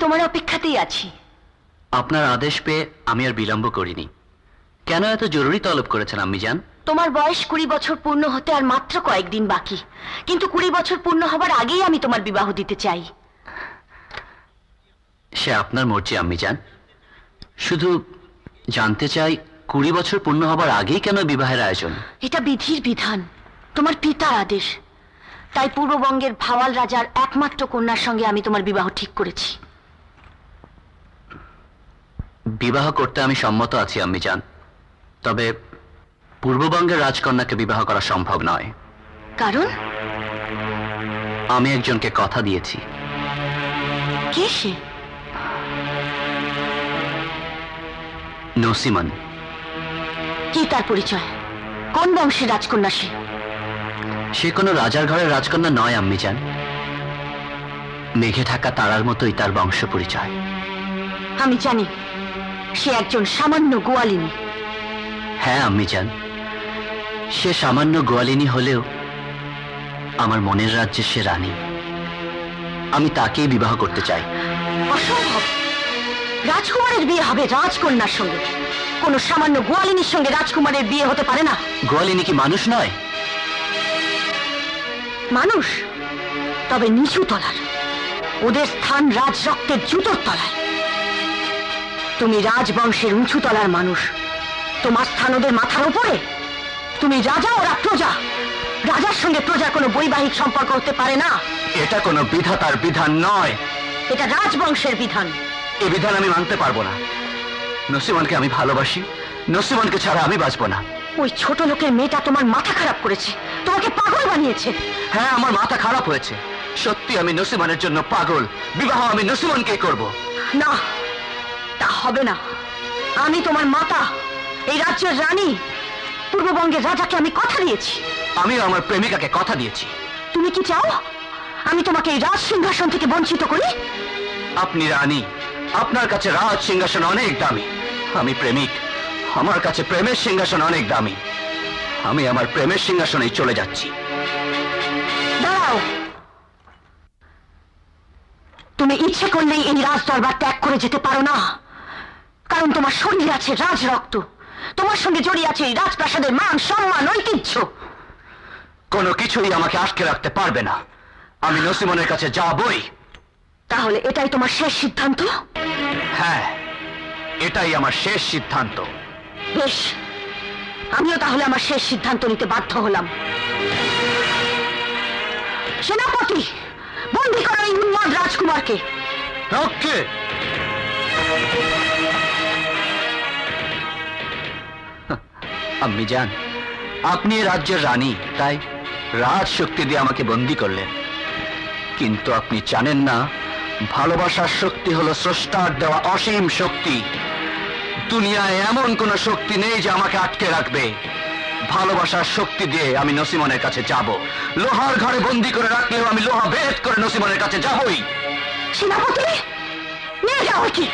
তোমার অপেক্ষাতেই আছি। আপনার আদেশ পেয়ে আমি আর বিলম্ব করিনি। কেন এত জরুরি তলব করেছেন আম্মি জান? তোমার বয়স 20 বছর পূর্ণ হতে আর মাত্র কয়েকদিন বাকি, কিন্তু 20 বছর পূর্ণ হবার আগেই আমি তোমার বিবাহ দিতে চাই। সে আপনার মর্জি আম্মি জান। শুধু জানতে চাই 20 বছর পূর্ণ হবার আগেই কেন বিবাহের আয়োজন? এটা বিধির বিধান, তোমার পিতার আদেশ। তাই পূর্ববঙ্গের ভাওয়াল রাজার একমাত্র কন্যার সঙ্গে আমি তোমার বিবাহ ঠিক করেছি। বিবাহ করতে আমি সম্মত আছি আম্মি জান, তবে পূর্ববঙ্গের রাজকন্যাকে বিবাহ করা সম্ভব নয়। কারণ? আমি একজনকে কথা দিয়েছি। কে সে? নসিমন। কি তার পরিচয়? কোন বংশের রাজকন্যা সে? সে কোনো রাজার ঘরের রাজকন্যা নয় আম্মি জান। মেঘে ঢাকা তারার মতোই তার বংশ পরিচয়। আমি জানি সে একজন সামান্য গোয়ালিনী। হ্যাঁ আম্মি জান, সে সামান্য গোয়ালিনী হলেও আমার মনের রাজ্যে সে রানী। আমি তাকেই বিবাহ করতে চাই। অসম্ভব! রাজকুমারের বিয়ে হবে রাজকন্যার সঙ্গে, কোন সামান্য গোয়ালিনীর সঙ্গে রাজকুমারের বিয়ে হতে পারে না। গোয়ালিনী কি মানুষ নয়? মানুষ, তবে নিচু তলার। ওদের স্থান রাজ রক্তের জুতোর তলায়। তুমি রাজবংশের উঁচু তলার মানুষ, তোমার স্থান ওদের মাথার উপরে। তুমি রাজা, ওরা প্রজা। রাজার সঙ্গে প্রজার কোনো বৈবাহিক সম্পর্ক হতে পারে না। এটা কোনো বিধাতার বিধান নয়, এটা রাজবংশের বিধান। এই বিধান আমি মানতে পারবো না। নসিমনকে আমি ভালোবাসি, নসিমনকে ছাড়া আমি বাঁচবো না। ওই ছোট লোকের মেয়েটা তোমার মাথা খারাপ করেছে, তোমাকে পাগল বানিয়েছে। হ্যাঁ, আমার মাথা খারাপ হয়েছে। সত্যি আমি নসিমনের জন্য পাগল। বিবাহ আমি নসিমনকেই করব। না, তা হবে না। আমি তোমার মাতা, এই রাজ্যের রানী, পূর্ববঙ্গের রাজাকে আমি কথা দিয়েছি। আমিও আমার প্রেমিকাকে কথা দিয়েছি। তুমি কি চাও আমি তোমাকে এই রাজ সিংহাসন থেকে বঞ্চিত করি? আপনি রানী, আপনার কাছে রাজ সিংহাসন অনেক দামি। আমি প্রেমিক, আমার কাছে প্রেমের সিংহাসন অনেক দামি। আমি আমার প্রেমের সিংহাসনেই চলে যাচ্ছি। দাঁড়াও, তুমি ইচ্ছে করলেই এই রাজ দরবার ত্যাগ করে যেতে পারো না, কারণ তোমার শরীরে আছে রাজ রক্ত। তোমার সঙ্গে জড়িয়ে আছে এই রাজপ্রাসাদের মান, সম্মান, ঐতিহ্য। কোনো কিছুই আমাকে আটকে রাখতে পারবে না। আমি নসিমনের কাছে যাবই। তাহলে এটাই তোমার শেষ সিদ্ধান্ত? হ্যাঁ, এটাই আমার শেষ সিদ্ধান্ত। বেশ, আমিও তাহলে আমার শেষ সিদ্ধান্ত নিতে বাধ্য হলাম। সেনাপতি, বন্দী করো এই উন্মাদ রাজকুমারকে। রক্ষে! আম্মি জান, আপনি এই রাজ্যের রানী, তাই রাজ শক্তি দিয়ে আমাকে বন্দী করলেন। কিন্তু আপনি জানেন না, ভালোবাসার শক্তি হলো স্রষ্টার দেওয়া অসীম শক্তি। দুনিয়ায় এমন কোন শক্তি নেই যে আমাকে আটকে রাখবে। ভালোবাসার শক্তি দিয়ে আমি নসিমনের কাছে যাব। লোহার ঘরে বন্দী করে রাখলেও আমি লোহা ভেদ করে নসিমনের কাছে যাবই। সেনাপতি, নিয়ে যাও কি?